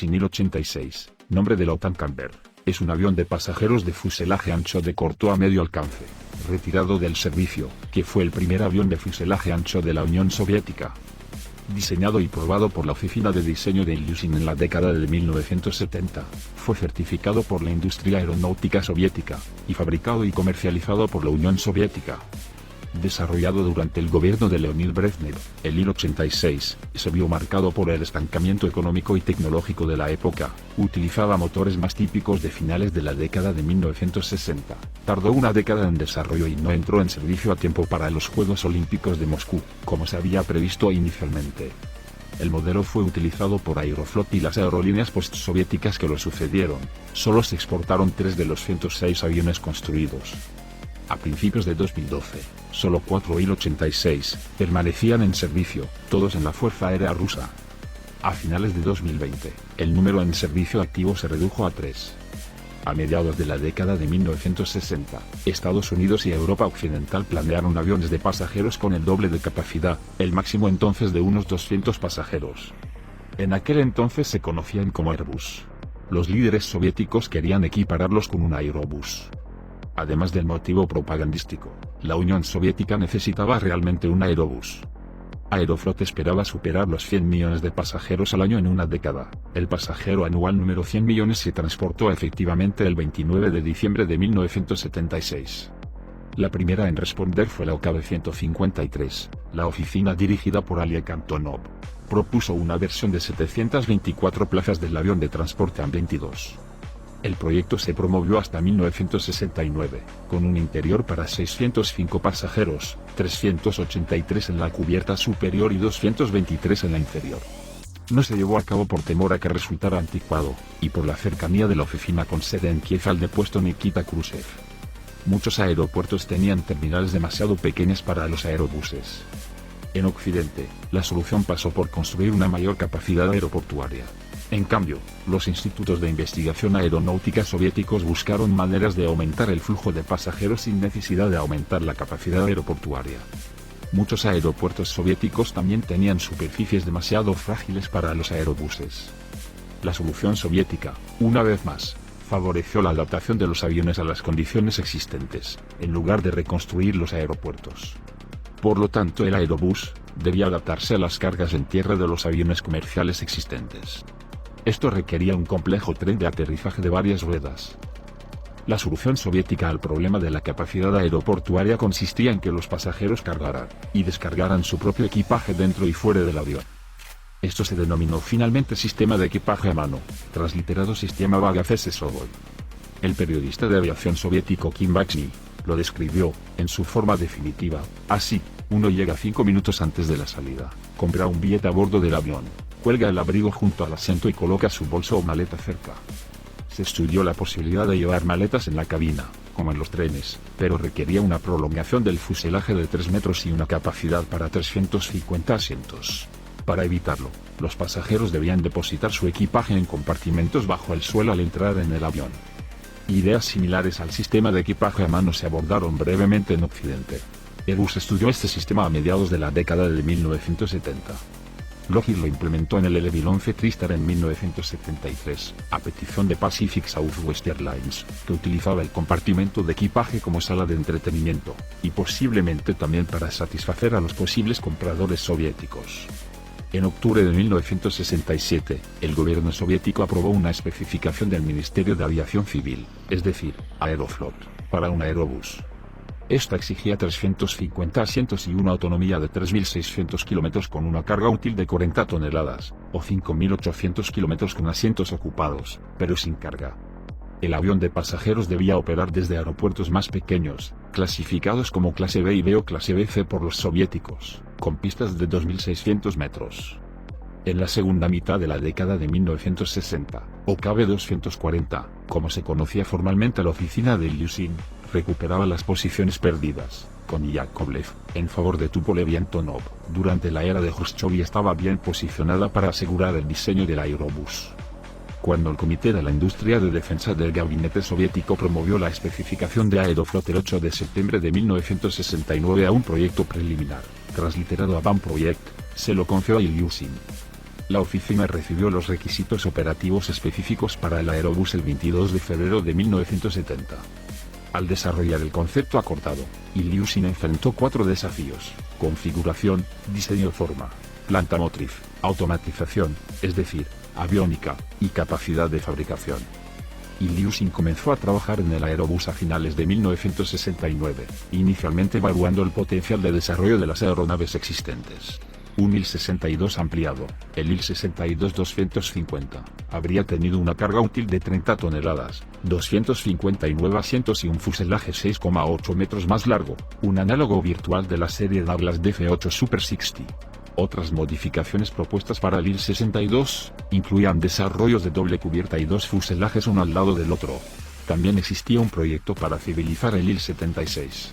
Ilyushin Il-86, nombre de la OTAN Camber, es un avión de pasajeros de fuselaje ancho de corto a medio alcance, retirado del servicio, que fue el primer avión de fuselaje ancho de la Unión Soviética. Diseñado y probado por la Oficina de Diseño de Ilyushin en la década de 1970, fue certificado por la industria aeronáutica soviética, y fabricado y comercializado por la Unión Soviética. Desarrollado durante el gobierno de Leonid Brezhnev, el Il-86 se vio marcado por el estancamiento económico y tecnológico de la época. Utilizaba motores más típicos de finales de la década de 1960. Tardó una década en desarrollo y no entró en servicio a tiempo para los Juegos Olímpicos de Moscú, como se había previsto inicialmente. El modelo fue utilizado por Aeroflot y las aerolíneas postsoviéticas que lo sucedieron. Solo se exportaron 3 de los 106 aviones construidos. A principios de 2012, solo 4 Il-86 permanecían en servicio, todos en la Fuerza Aérea Rusa. A finales de 2020, el número en servicio activo se redujo a 3. A mediados de la década de 1960, Estados Unidos y Europa Occidental planearon aviones de pasajeros con el doble de capacidad, el máximo entonces de unos 200 pasajeros. En aquel entonces se conocían como Airbus. Los líderes soviéticos querían equipararlos con un Aerobús. Además del motivo propagandístico, la Unión Soviética necesitaba realmente un Aerobús. Aeroflot esperaba superar los 100 millones de pasajeros al año en una década. El pasajero anual número 100 millones se transportó efectivamente el 29 de diciembre de 1976. La primera en responder fue la OKB-153, la oficina dirigida por Oleg Antonov. Propuso una versión de 724 plazas del avión de transporte AN-22. El proyecto se promovió hasta 1969, con un interior para 605 pasajeros, 383 en la cubierta superior y 223 en la inferior. No se llevó a cabo por temor a que resultara anticuado, y por la cercanía de la oficina con sede en Kiev al depuesto Nikita Khrushchev. Muchos aeropuertos tenían terminales demasiado pequeñas para los aerobuses. En Occidente, la solución pasó por construir una mayor capacidad aeroportuaria. En cambio, los institutos de investigación aeronáutica soviéticos buscaron maneras de aumentar el flujo de pasajeros sin necesidad de aumentar la capacidad aeroportuaria. Muchos aeropuertos soviéticos también tenían superficies demasiado frágiles para los aerobuses. La solución soviética, una vez más, favoreció la adaptación de los aviones a las condiciones existentes, en lugar de reconstruir los aeropuertos. Por lo tanto, el aerobús debía adaptarse a las cargas en tierra de los aviones comerciales existentes. Esto requería un complejo tren de aterrizaje de varias ruedas. La solución soviética al problema de la capacidad aeroportuaria consistía en que los pasajeros cargaran y descargaran su propio equipaje dentro y fuera del avión. Esto se denominó finalmente sistema de equipaje a mano, transliterado sistema Bagaces-Sokol. El periodista de aviación soviético Kim Bakshny lo describió, en su forma definitiva, así: uno llega 5 minutos antes de la salida, compra un billete a bordo del avión, cuelga el abrigo junto al asiento y coloca su bolso o maleta cerca. Se estudió la posibilidad de llevar maletas en la cabina, como en los trenes, pero requería una prolongación del fuselaje de 3 metros y una capacidad para 350 asientos. Para evitarlo, los pasajeros debían depositar su equipaje en compartimentos bajo el suelo al entrar en el avión. Ideas similares al sistema de equipaje a mano se abordaron brevemente en Occidente. Airbus estudió este sistema a mediados de la década de 1970. Lockheed lo implementó en el LV-11 TriStar en 1973, a petición de Pacific Southwest Airlines, que utilizaba el compartimento de equipaje como sala de entretenimiento, y posiblemente también para satisfacer a los posibles compradores soviéticos. En octubre de 1967, el gobierno soviético aprobó una especificación del Ministerio de Aviación Civil, es decir, Aeroflot, para un aerobús. Esta exigía 350 asientos y una autonomía de 3.600 kilómetros con una carga útil de 40 toneladas, o 5.800 kilómetros con asientos ocupados, pero sin carga. El avión de pasajeros debía operar desde aeropuertos más pequeños, clasificados como clase B y B o clase BC por los soviéticos, con pistas de 2.600 metros. En la segunda mitad de la década de 1960, OKB-240, como se conocía formalmente la oficina de Ilyushin, recuperaba las posiciones perdidas, con Yakovlev, en favor de Tupolev y Antonov, durante la era de Khrushchev, y estaba bien posicionada para asegurar el diseño del Aerobús. Cuando el Comité de la Industria de Defensa del Gabinete Soviético promovió la especificación de Aeroflot el 8 de septiembre de 1969 a un proyecto preliminar, transliterado a BAM Project, se lo confió a Ilyushin. La oficina recibió los requisitos operativos específicos para el Aerobús el 22 de febrero de 1970. Al desarrollar el concepto acordado, Ilyushin enfrentó 4 desafíos: configuración, diseño, forma, planta motriz, automatización, es decir, aviónica, y capacidad de fabricación. Ilyushin comenzó a trabajar en el Aerobús a finales de 1969, inicialmente evaluando el potencial de desarrollo de las aeronaves existentes. Un Il-62 ampliado, el Il-62-250, habría tenido una carga útil de 30 toneladas, 259 asientos y un fuselaje 6,8 metros más largo, un análogo virtual de la serie Douglas DC-8 Super 60. Otras modificaciones propuestas para el Il-62 incluían desarrollos de doble cubierta y 2 fuselajes uno al lado del otro. También existía un proyecto para civilizar el Il-76.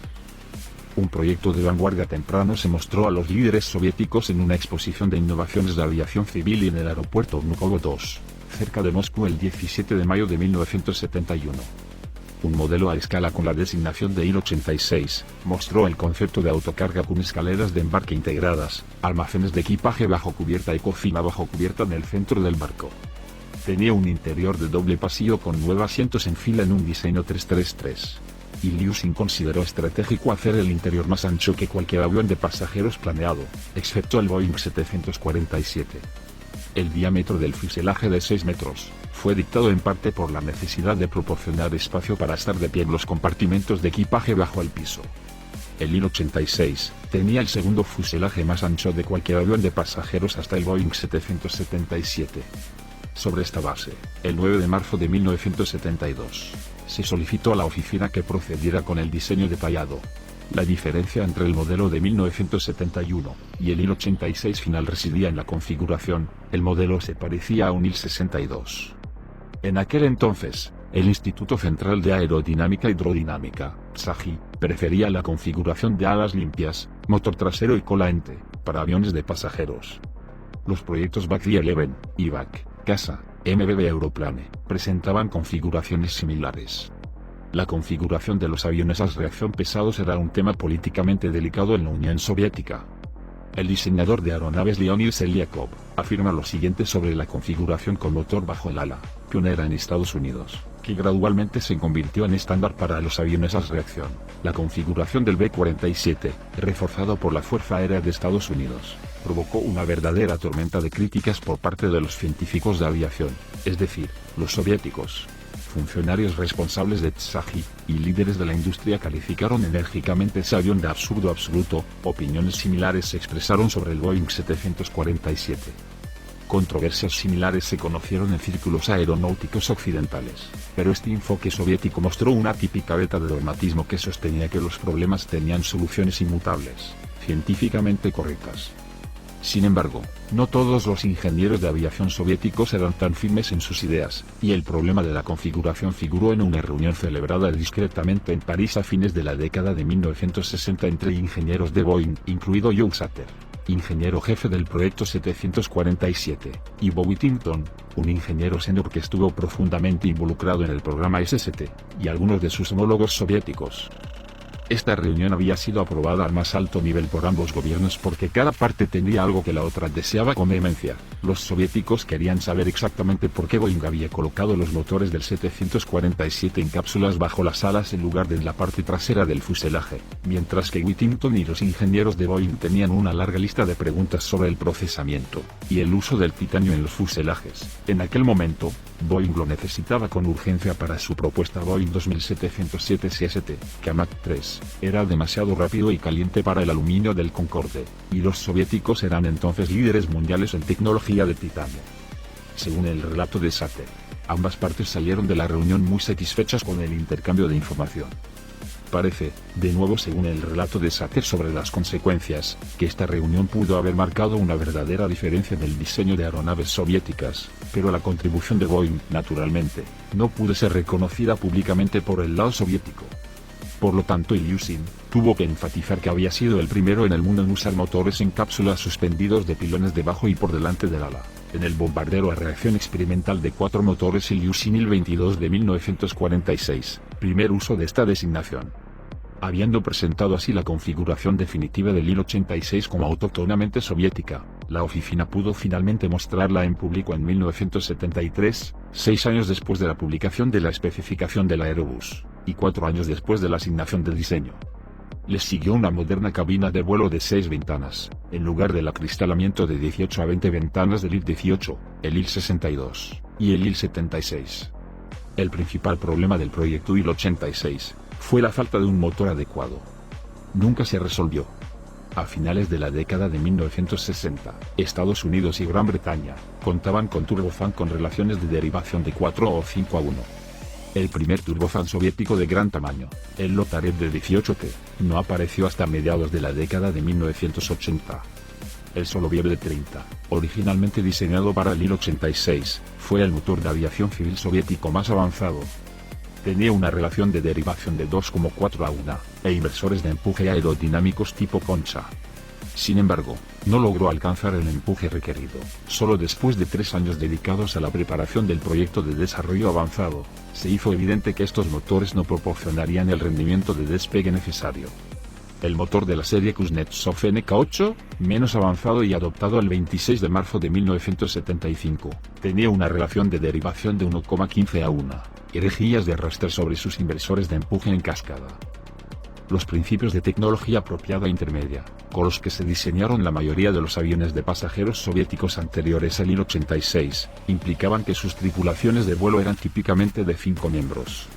Un proyecto de vanguardia temprano se mostró a los líderes soviéticos en una exposición de innovaciones de aviación civil y en el aeropuerto Vnukovo 2, cerca de Moscú el 17 de mayo de 1971. Un modelo a escala con la designación de Il-86 mostró el concepto de autocarga con escaleras de embarque integradas, almacenes de equipaje bajo cubierta y cocina bajo cubierta en el centro del barco. Tenía un interior de doble pasillo con 9 asientos en fila en un diseño 333. Ilyushin consideró estratégico hacer el interior más ancho que cualquier avión de pasajeros planeado, excepto el Boeing 747. El diámetro del fuselaje de 6 metros fue dictado en parte por la necesidad de proporcionar espacio para estar de pie en los compartimentos de equipaje bajo el piso. El Il-86 tenía el segundo fuselaje más ancho de cualquier avión de pasajeros hasta el Boeing 777. Sobre esta base, el 9 de marzo de 1972, se solicitó a la oficina que procediera con el diseño detallado. La diferencia entre el modelo de 1971 y el Il-86 final residía en la configuración. El modelo se parecía a un Il-62. En aquel entonces, el Instituto Central de Aerodinámica Hidrodinámica, TSAGI, prefería la configuración de alas limpias, motor trasero y cola ente, para aviones de pasajeros. Los proyectos BAC-11, IVAC, CASA, MBB Aeroplane, presentaban configuraciones similares. La configuración de los aviones a reacción pesados era un tema políticamente delicado en la Unión Soviética. El diseñador de aeronaves Leonid Selyakov afirma lo siguiente sobre la configuración con motor bajo el ala, pionera en Estados Unidos, que gradualmente se convirtió en estándar para los aviones a reacción. La configuración del B-47, reforzado por la Fuerza Aérea de Estados Unidos, provocó una verdadera tormenta de críticas por parte de los científicos de aviación, es decir, los soviéticos. Funcionarios responsables de TSAGI y líderes de la industria calificaron enérgicamente ese avión de absurdo absoluto. Opiniones similares se expresaron sobre el Boeing 747. Controversias similares se conocieron en círculos aeronáuticos occidentales, pero este enfoque soviético mostró una típica beta de dogmatismo que sostenía que los problemas tenían soluciones inmutables, científicamente correctas. Sin embargo, no todos los ingenieros de aviación soviéticos eran tan firmes en sus ideas, y el problema de la configuración figuró en una reunión celebrada discretamente en París a fines de la década de 1960 entre ingenieros de Boeing, incluido Joe Sutter, ingeniero jefe del proyecto 747, y Bo Whittington, un ingeniero senior que estuvo profundamente involucrado en el programa SST, y algunos de sus homólogos soviéticos. Esta reunión había sido aprobada al más alto nivel por ambos gobiernos porque cada parte tenía algo que la otra deseaba con vehemencia. Los soviéticos querían saber exactamente por qué Boeing había colocado los motores del 747 en cápsulas bajo las alas en lugar de en la parte trasera del fuselaje, mientras que Whittington y los ingenieros de Boeing tenían una larga lista de preguntas sobre el procesamiento y el uso del titanio en los fuselajes. En aquel momento, Boeing lo necesitaba con urgencia para su propuesta Boeing 2707 CST, que Mach 3 era demasiado rápido y caliente para el aluminio del Concorde, y los soviéticos eran entonces líderes mundiales en tecnología de titanio. Según el relato de Sutter, ambas partes salieron de la reunión muy satisfechas con el intercambio de información. Parece, de nuevo según el relato de Sutter sobre las consecuencias, que esta reunión pudo haber marcado una verdadera diferencia en el diseño de aeronaves soviéticas, pero la contribución de Boeing, naturalmente, no pudo ser reconocida públicamente por el lado soviético. Por lo tanto Ilyushin tuvo que enfatizar que había sido el primero en el mundo en usar motores en cápsulas suspendidos de pilones debajo y por delante del ala, en el bombardero a reacción experimental de 4 motores Ilyushin Il-22 de 1946, primer uso de esta designación. Habiendo presentado así la configuración definitiva del Il-86 como autóctonamente soviética, La oficina pudo finalmente mostrarla en público en 1973, 6 años después de la publicación de la especificación del Aerobús, y 4 años después de la asignación del diseño. Les siguió una moderna cabina de vuelo de 6 ventanas, en lugar del acristalamiento de 18 a 20 ventanas del IL-18, el IL-62, y el IL-76. El principal problema del proyecto IL-86 fue la falta de un motor adecuado. Nunca se resolvió. A finales de la década de 1960, Estados Unidos y Gran Bretaña contaban con turbofan con relaciones de derivación de 4 o 5 a 1. El primer turbofan soviético de gran tamaño, el Lotarev de 18T, no apareció hasta mediados de la década de 1980. El Soloviev de 30, originalmente diseñado para el Il-86, fue el motor de aviación civil soviético más avanzado. Tenía una relación de derivación de 2,4 a 1, e inversores de empuje aerodinámicos tipo concha. Sin embargo, no logró alcanzar el empuje requerido. Solo después de 3 años dedicados a la preparación del proyecto de desarrollo avanzado, se hizo evidente que estos motores no proporcionarían el rendimiento de despegue necesario. El motor de la serie Kuznetsov NK8, menos avanzado y adoptado el 26 de marzo de 1975, tenía una relación de derivación de 1,15 a 1, y rejillas de arrastre sobre sus inversores de empuje en cascada. Los principios de tecnología apropiada intermedia, con los que se diseñaron la mayoría de los aviones de pasajeros soviéticos anteriores al Il-86, implicaban que sus tripulaciones de vuelo eran típicamente de 5 miembros.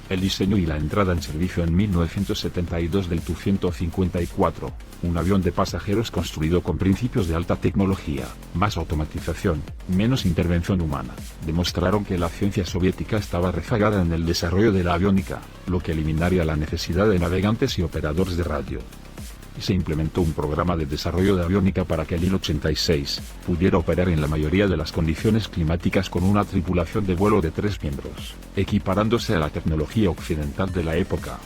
El diseño y la entrada en servicio en 1972 del Tu-154, un avión de pasajeros construido con principios de alta tecnología, más automatización, menos intervención humana, demostraron que la ciencia soviética estaba rezagada en el desarrollo de la aviónica, lo que eliminaría la necesidad de navegantes y operadores de radio. Y se implementó un programa de desarrollo de aviónica para que el Il-86 pudiera operar en la mayoría de las condiciones climáticas con una tripulación de vuelo de 3 miembros, equiparándose a la tecnología occidental de la época.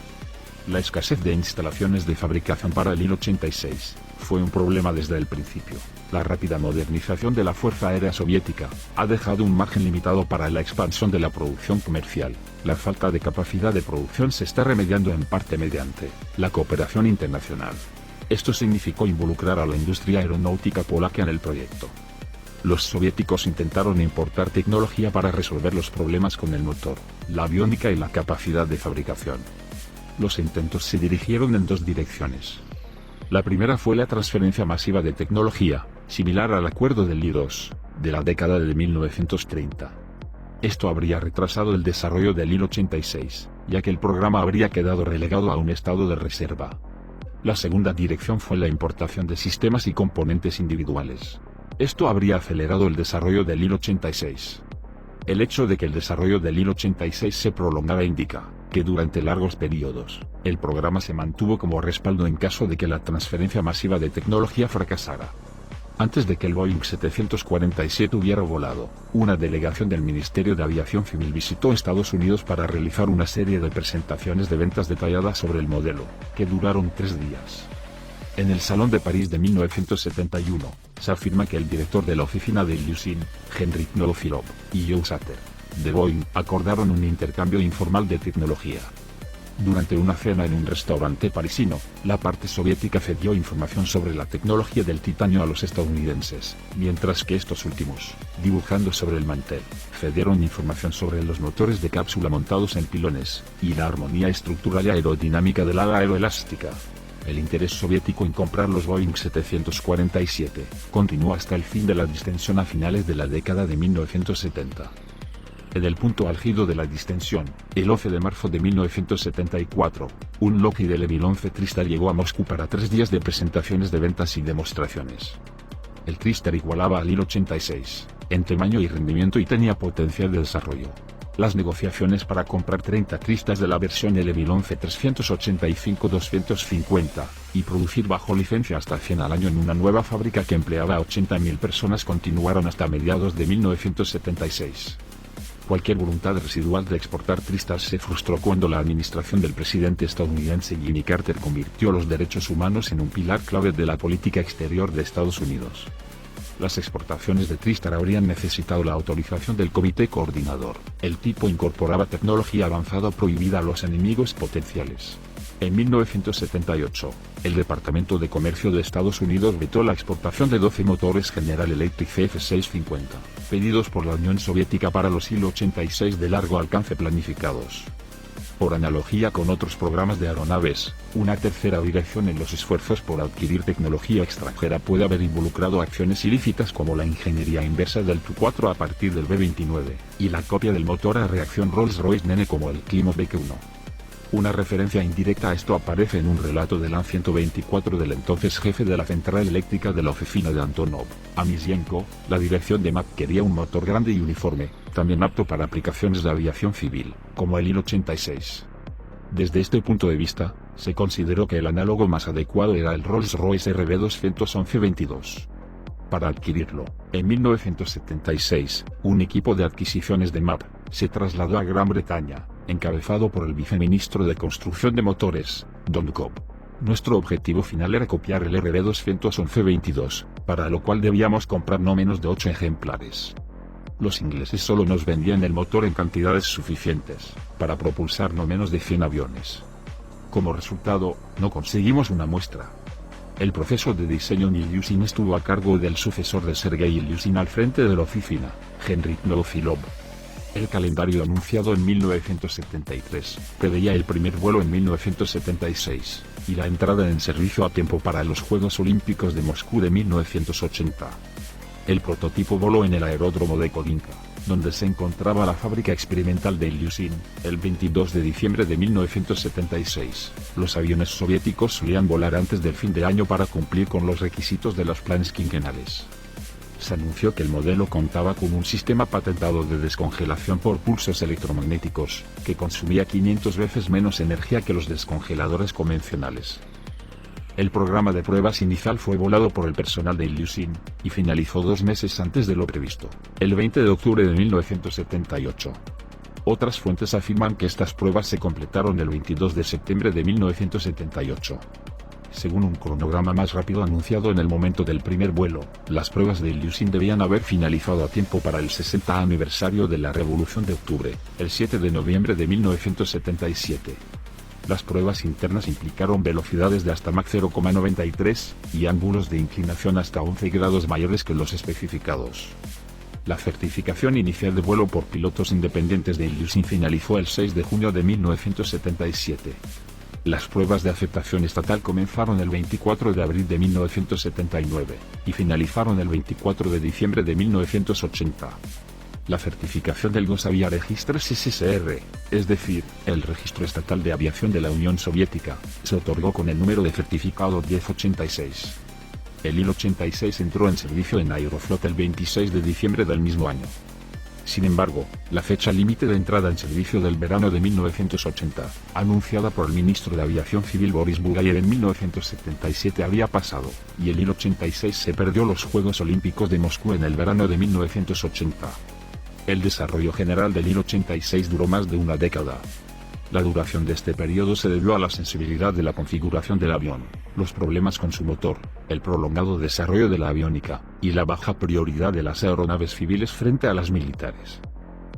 La escasez de instalaciones de fabricación para el Il-86 fue un problema desde el principio. La rápida modernización de la Fuerza Aérea Soviética ha dejado un margen limitado para la expansión de la producción comercial. La falta de capacidad de producción se está remediando en parte mediante la cooperación internacional. Esto significó involucrar a la industria aeronáutica polaca en el proyecto. Los soviéticos intentaron importar tecnología para resolver los problemas con el motor, la aviónica y la capacidad de fabricación. Los intentos se dirigieron en 2 direcciones. La primera fue la transferencia masiva de tecnología, similar al acuerdo del I-2, de la década de 1930. Esto habría retrasado el desarrollo del Il-86, ya que el programa habría quedado relegado a un estado de reserva. La segunda dirección fue la importación de sistemas y componentes individuales. Esto habría acelerado el desarrollo del Il-86. El hecho de que el desarrollo del Il-86 se prolongara indica que durante largos periodos, el programa se mantuvo como respaldo en caso de que la transferencia masiva de tecnología fracasara. Antes de que el Boeing 747 hubiera volado, una delegación del Ministerio de Aviación Civil visitó Estados Unidos para realizar una serie de presentaciones de ventas detalladas sobre el modelo, que duraron 3 días. En el Salón de París de 1971, se afirma que el director de la oficina de Ilyushin, Henrik Novofilov, y Joe Sutter, de Boeing, acordaron un intercambio informal de tecnología. Durante una cena en un restaurante parisino, la parte soviética cedió información sobre la tecnología del titanio a los estadounidenses, mientras que estos últimos, dibujando sobre el mantel, cedieron información sobre los motores de cápsula montados en pilones, y la armonía estructural y aerodinámica del ala aeroelástica. El interés soviético en comprar los Boeing 747 continuó hasta el fin de la distensión a finales de la década de 1970. En el punto álgido de la distensión, el 11 de marzo de 1974, un Lockheed El-11 TriStar llegó a Moscú para 3 días de presentaciones de ventas y demostraciones. El TriStar igualaba al Il-86 en tamaño y rendimiento y tenía potencial de desarrollo. Las negociaciones para comprar 30 TriStars de la versión El-11 385-250 y producir bajo licencia hasta 100 al año en una nueva fábrica que empleaba a 80.000 personas continuaron hasta mediados de 1976. Cualquier voluntad residual de exportar TriStars se frustró cuando la administración del presidente estadounidense Jimmy Carter convirtió los derechos humanos en un pilar clave de la política exterior de Estados Unidos. Las exportaciones de TriStar habrían necesitado la autorización del Comité Coordinador. El tipo incorporaba tecnología avanzada prohibida a los enemigos potenciales. En 1978, el Departamento de Comercio de Estados Unidos vetó la exportación de 12 motores General Electric CF650, pedidos por la Unión Soviética para los Il-86 de largo alcance planificados. Por analogía con otros programas de aeronaves, una tercera dirección en los esfuerzos por adquirir tecnología extranjera puede haber involucrado acciones ilícitas como la ingeniería inversa del Tu-4 a partir del B-29, y la copia del motor a reacción Rolls-Royce Nene como el Climo BQ-1. Una referencia indirecta a esto aparece en un relato del AN-124 del entonces jefe de la central eléctrica de la oficina de Antonov, Amisyenko. La dirección de MAP quería un motor grande y uniforme, también apto para aplicaciones de aviación civil, como el Il-86. Desde este punto de vista, se consideró que el análogo más adecuado era el Rolls-Royce RB211-22. Para adquirirlo, en 1976, un equipo de adquisiciones de MAP se trasladó a Gran Bretaña, encabezado por el viceministro de Construcción de Motores, Don Cobb. Nuestro objetivo final era copiar el RB211-22, para lo cual debíamos comprar no menos de 8 ejemplares. Los ingleses solo nos vendían el motor en cantidades suficientes para propulsar no menos de 100 aviones. Como resultado, no conseguimos una muestra. El proceso de diseño en Ilyushin estuvo a cargo del sucesor de Sergei Ilyushin al frente de la oficina, Henrik Novofilov. El calendario anunciado en 1973 preveía el primer vuelo en 1976, y la entrada en servicio a tiempo para los Juegos Olímpicos de Moscú de 1980. El prototipo voló en el aeródromo de Kodinka, donde se encontraba la fábrica experimental de Ilyushin, el 22 de diciembre de 1976. Los aviones soviéticos solían volar antes del fin de año para cumplir con los requisitos de los planes quinquenales. Se anunció que el modelo contaba con un sistema patentado de descongelación por pulsos electromagnéticos, que consumía 500 veces menos energía que los descongeladores convencionales. El programa de pruebas inicial fue volado por el personal de Ilyushin, y finalizó 2 meses antes de lo previsto, el 20 de octubre de 1978. Otras fuentes afirman que estas pruebas se completaron el 22 de septiembre de 1978. Según un cronograma más rápido anunciado en el momento del primer vuelo, las pruebas de Ilyushin debían haber finalizado a tiempo para el 60 aniversario de la Revolución de Octubre, el 7 de noviembre de 1977. Las pruebas internas implicaron velocidades de hasta Mach 0,93, y ángulos de inclinación hasta 11 grados mayores que los especificados. La certificación inicial de vuelo por pilotos independientes de Ilyushin finalizó el 6 de junio de 1977. Las pruebas de aceptación estatal comenzaron el 24 de abril de 1979, y finalizaron el 24 de diciembre de 1980. La certificación del GOSAVIA Registers SSR, es decir, el Registro Estatal de Aviación de la Unión Soviética, se otorgó con el número de certificado 1086. El Il-86 entró en servicio en Aeroflot el 26 de diciembre del mismo año. Sin embargo, la fecha límite de entrada en servicio del verano de 1980, anunciada por el ministro de Aviación Civil Boris Bugayev en 1977 había pasado, y el Il-86 se perdió los Juegos Olímpicos de Moscú en el verano de 1980. El desarrollo general del Il-86 duró más de una década. La duración de este periodo se debió a la sensibilidad de la configuración del avión, los problemas con su motor, el prolongado desarrollo de la aviónica, y la baja prioridad de las aeronaves civiles frente a las militares.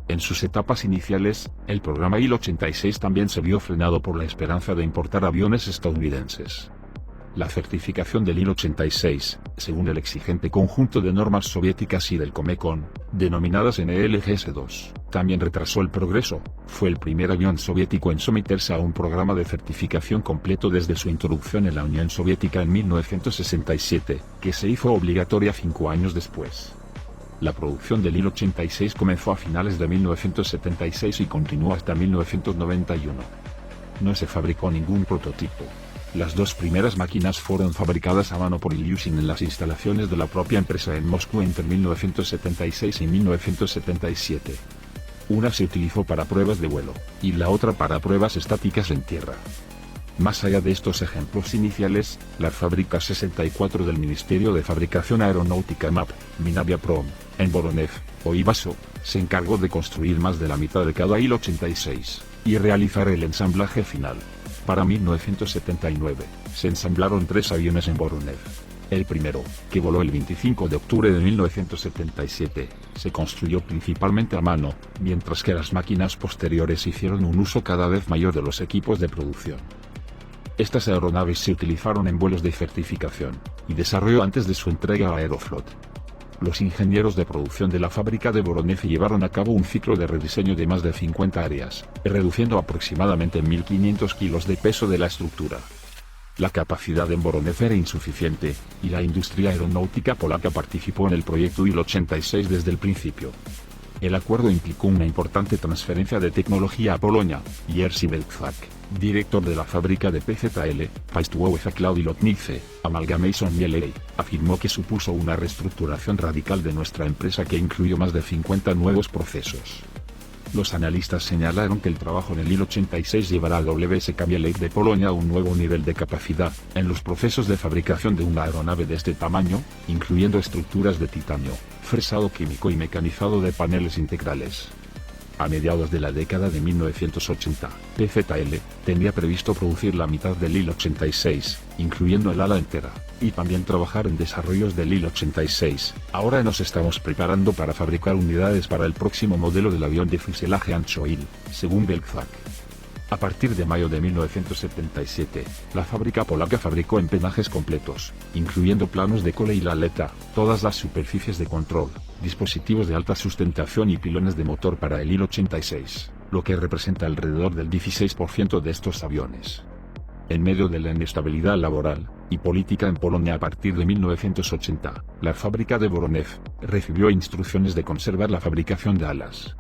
En sus etapas iniciales, el programa Il-86 también se vio frenado por la esperanza de importar aviones estadounidenses. La certificación del Il-86, según el exigente conjunto de normas soviéticas y del Comecon, denominadas NLGS-2, también retrasó el progreso. Fue el primer avión soviético en someterse a un programa de certificación completo desde su introducción en la Unión Soviética en 1967, que se hizo obligatoria 5 años después. La producción del Il-86 comenzó a finales de 1976 y continuó hasta 1991. No se fabricó ningún prototipo. Las 2 primeras máquinas fueron fabricadas a mano por Ilyushin en las instalaciones de la propia empresa en Moscú entre 1976 y 1977. Una se utilizó para pruebas de vuelo, y la otra para pruebas estáticas en tierra. Más allá de estos ejemplos iniciales, la fábrica 64 del Ministerio de Fabricación Aeronáutica MAP, Minaviaprom, en Voronezh, o Ivaso, se encargó de construir más de la mitad de cada Il-86, y realizar el ensamblaje final. Para 1979, se ensamblaron 3 aviones en Voronezh. El primero, que voló el 25 de octubre de 1977, se construyó principalmente a mano, mientras que las máquinas posteriores hicieron un uso cada vez mayor de los equipos de producción. Estas aeronaves se utilizaron en vuelos de certificación y desarrollo antes de su entrega a Aeroflot. Los ingenieros de producción de la fábrica de Voronezh llevaron a cabo un ciclo de rediseño de más de 50 áreas, reduciendo aproximadamente 1.500 kilos de peso de la estructura. La capacidad en Voronezh era insuficiente, y la industria aeronáutica polaca participó en el proyecto Il-86 desde el principio. El acuerdo implicó una importante transferencia de tecnología a Polonia, y Jerzy Belczak, director de la fábrica de PZL, Państwowe Zakłady Lotnicze, Amalgamation Mielej, afirmó que supuso una reestructuración radical de nuestra empresa que incluyó más de 50 nuevos procesos. Los analistas señalaron que el trabajo en el Il-86 llevará a WSK Mielej de Polonia a un nuevo nivel de capacidad en los procesos de fabricación de una aeronave de este tamaño, incluyendo estructuras de titanio, fresado químico y mecanizado de paneles integrales. A mediados de la década de 1980, PZL tenía previsto producir la mitad del Il-86, incluyendo el ala entera, y también trabajar en desarrollos del Il-86. Ahora nos estamos preparando para fabricar unidades para el próximo modelo del avión de fuselaje ancho Il, según Belczak. A partir de mayo de 1977, la fábrica polaca fabricó empenajes completos, incluyendo planos de cola y la aleta, todas las superficies de control, dispositivos de alta sustentación y pilones de motor para el Il-86, lo que representa alrededor del 16% de estos aviones. En medio de la inestabilidad laboral y política en Polonia a partir de 1980, la fábrica de Voronezh recibió instrucciones de conservar la fabricación de alas.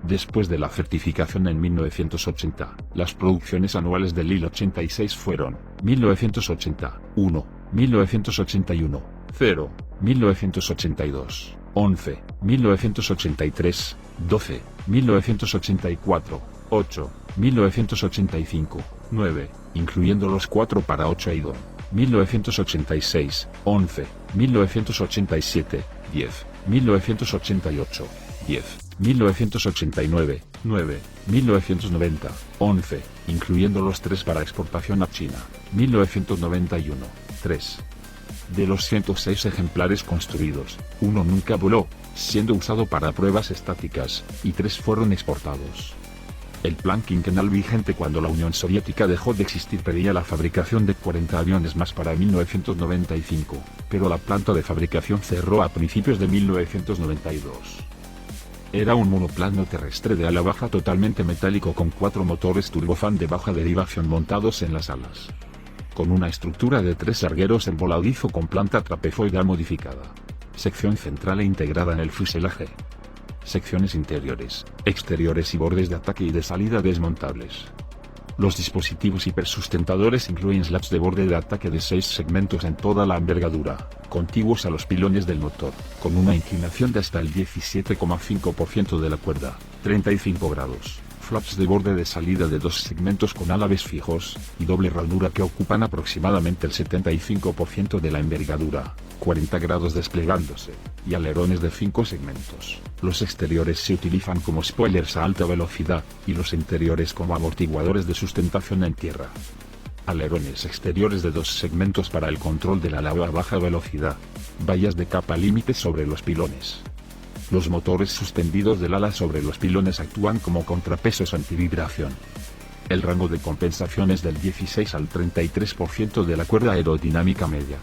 Después de la certificación en 1980, las producciones anuales del Il-86 fueron 1980, 1, 1981, 0, 1982, 11, 1983, 12, 1984, 8, 1985, 9, incluyendo los 4 para 8 Aidon, 1986, 11, 1987, 10, 1988, 10. 1989, 9, 1990, 11, incluyendo los 3 para exportación a China, 1991, 3. De los 106 ejemplares construidos, uno nunca voló, siendo usado para pruebas estáticas, y 3 fueron exportados. El plan quinquenal vigente cuando la Unión Soviética dejó de existir pedía la fabricación de 40 aviones más para 1995, pero la planta de fabricación cerró a principios de 1992. Era un monoplano terrestre de ala baja totalmente metálico con 4 motores turbofan de baja derivación montados en las alas. Con una estructura de 3 largueros en voladizo con planta trapezoidal modificada. Sección central e integrada en el fuselaje. Secciones interiores, exteriores y bordes de ataque y de salida desmontables. Los dispositivos hipersustentadores incluyen slats de borde de ataque de 6 segmentos en toda la envergadura, contiguos a los pilones del motor, con una inclinación de hasta el 17,5% de la cuerda, 35 grados, flaps de borde de salida de 2 segmentos con álabes fijos, y doble ranura que ocupan aproximadamente el 75% de la envergadura, 40 grados desplegándose, y alerones de 5 segmentos. Los exteriores se utilizan como spoilers a alta velocidad, y los interiores como amortiguadores de sustentación en tierra. Alerones exteriores de 2 segmentos para el control del ala a baja velocidad. Vallas de capa límite sobre los pilones. Los motores suspendidos del ala sobre los pilones actúan como contrapesos antivibración. El rango de compensación es del 16 al 33% de la cuerda aerodinámica media.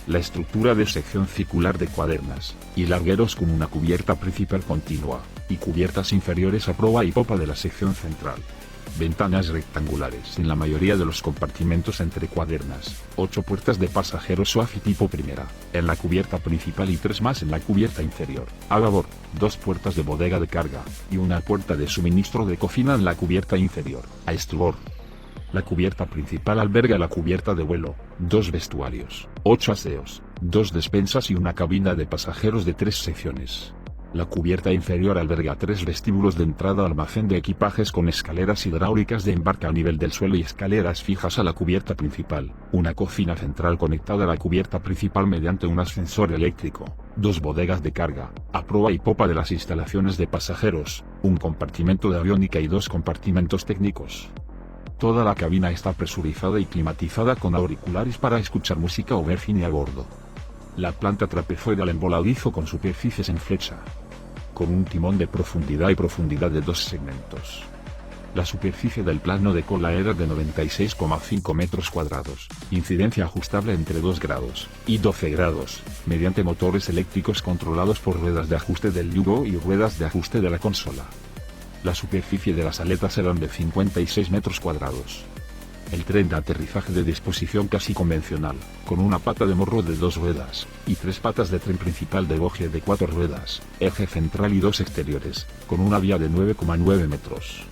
La estructura de sección circular de cuadernas, y largueros con una cubierta principal continua, y cubiertas inferiores a proa y popa de la sección central. Ventanas rectangulares en la mayoría de los compartimentos entre cuadernas, 8 puertas de pasajeros SOAFI tipo primera, en la cubierta principal y 3 más en la cubierta inferior. A babor, 2 puertas de bodega de carga, y una puerta de suministro de cocina en la cubierta inferior. A estribor. La cubierta principal alberga la cubierta de vuelo, 2 vestuarios, 8 aseos, 2 despensas y una cabina de pasajeros de 3 secciones. La cubierta inferior alberga 3 vestíbulos de entrada al almacén de equipajes con escaleras hidráulicas de embarque a nivel del suelo y escaleras fijas a la cubierta principal, una cocina central conectada a la cubierta principal mediante un ascensor eléctrico, 2 bodegas de carga, a proa y popa de las instalaciones de pasajeros, un compartimento de aviónica y 2 compartimentos técnicos. Toda la cabina está presurizada y climatizada con auriculares para escuchar música o ver cine a bordo. La planta trapezoidal en voladizo con superficies en flecha. Con un timón de profundidad y profundidad de 2 segmentos. La superficie del plano de cola era de 96,5 metros cuadrados, incidencia ajustable entre 2 grados y 12 grados, mediante motores eléctricos controlados por ruedas de ajuste del yugo y ruedas de ajuste de la consola. La superficie de las aletas eran de 56 metros cuadrados. El tren de aterrizaje de disposición casi convencional, con una pata de morro de 2 ruedas, y 3 patas de tren principal de bogie de 4 ruedas, eje central y 2 exteriores, con una vía de 9,9 metros.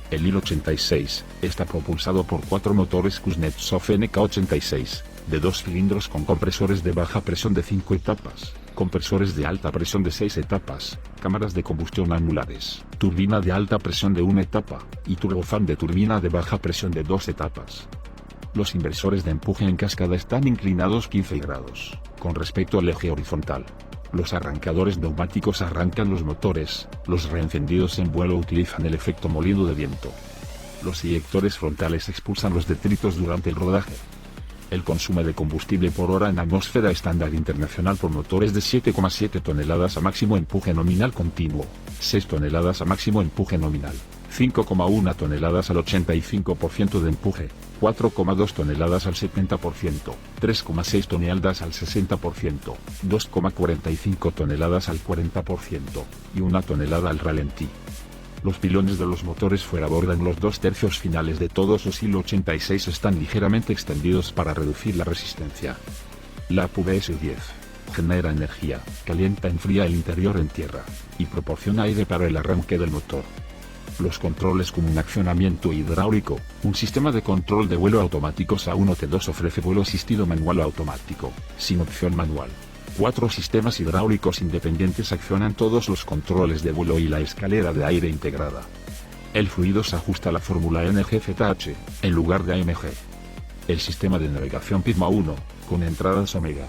El Il-86 está propulsado por 4 motores Kuznetsov NK86, de 2 cilindros con compresores de baja presión de 5 etapas, compresores de alta presión de 6 etapas, cámaras de combustión anulares, turbina de alta presión de 1 etapa, y turbofan de turbina de baja presión de 2 etapas. Los inversores de empuje en cascada están inclinados 15 grados, con respecto al eje horizontal. Los arrancadores neumáticos arrancan los motores, los reencendidos en vuelo utilizan el efecto molino de viento. Los eyectores frontales expulsan los detritos durante el rodaje. El consumo de combustible por hora en atmósfera estándar internacional por motores de 7,7 toneladas a máximo empuje nominal continuo, 6 toneladas a máximo empuje nominal, 5,1 toneladas al 85% de empuje, 4,2 toneladas al 70%, 3,6 toneladas al 60%, 2,45 toneladas al 40% y 1 tonelada al ralentí. Los pilones de los motores fuera bordan los 2/3 finales de todos los Il-86 están ligeramente extendidos para reducir la resistencia. La PVS-10 genera energía, calienta y enfría el interior en tierra, y proporciona aire para el arranque del motor. Los controles con un accionamiento hidráulico, un sistema de control de vuelo automático SA1T2 ofrece vuelo asistido manual o automático, sin opción manual. 4 sistemas hidráulicos independientes accionan todos los controles de vuelo y la escalera de aire integrada. El fluido se ajusta a la fórmula NGZH, en lugar de AMG. El sistema de navegación Pisma 1, con entradas Omega,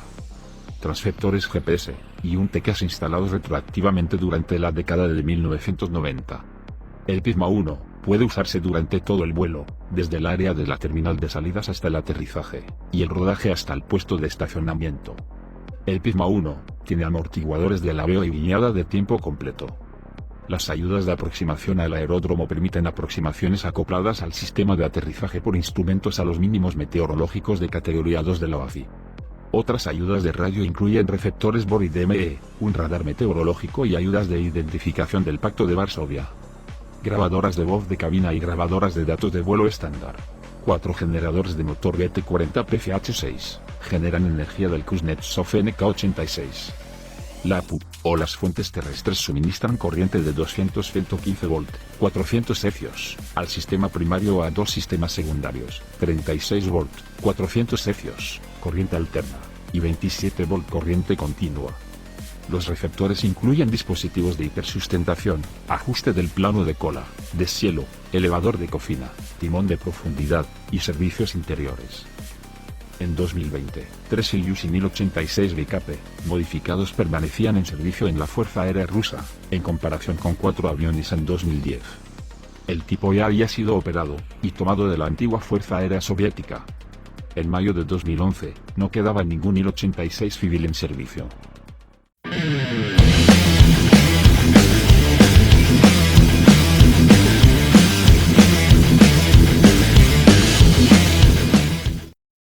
transceptores GPS, y un TCAS instalados retroactivamente durante la década de 1990. El Pisma 1 puede usarse durante todo el vuelo, desde el área de la terminal de salidas hasta el aterrizaje, y el rodaje hasta el puesto de estacionamiento. El Pisma 1 tiene amortiguadores de alabeo y guiñada de tiempo completo. Las ayudas de aproximación al aeródromo permiten aproximaciones acopladas al sistema de aterrizaje por instrumentos a los mínimos meteorológicos de categoría 2 de la OACI. Otras ayudas de radio incluyen receptores BOR y DME, un radar meteorológico y ayudas de identificación del Pacto de Varsovia. Grabadoras de voz de cabina y grabadoras de datos de vuelo estándar. 4 generadores de motor BT40 PCH6 generan energía del Kuznetsov NK86. La APU, o las fuentes terrestres suministran corriente de 200-115 volt, 400 hercios, al sistema primario o a 2 sistemas secundarios, 36 volt, 400 hercios, corriente alterna, y 27 volt corriente continua. Los receptores incluyen dispositivos de hipersustentación, ajuste del plano de cola, deshielo, elevador de cocina, timón de profundidad, y servicios interiores. En 2020, 3 Ilyushin y 1086 BKP, modificados permanecían en servicio en la Fuerza Aérea Rusa, en comparación con 4 aviones en 2010. El tipo ya había sido operado, y tomado de la antigua Fuerza Aérea Soviética. En mayo de 2011, no quedaba ningún Il-86 civil en servicio.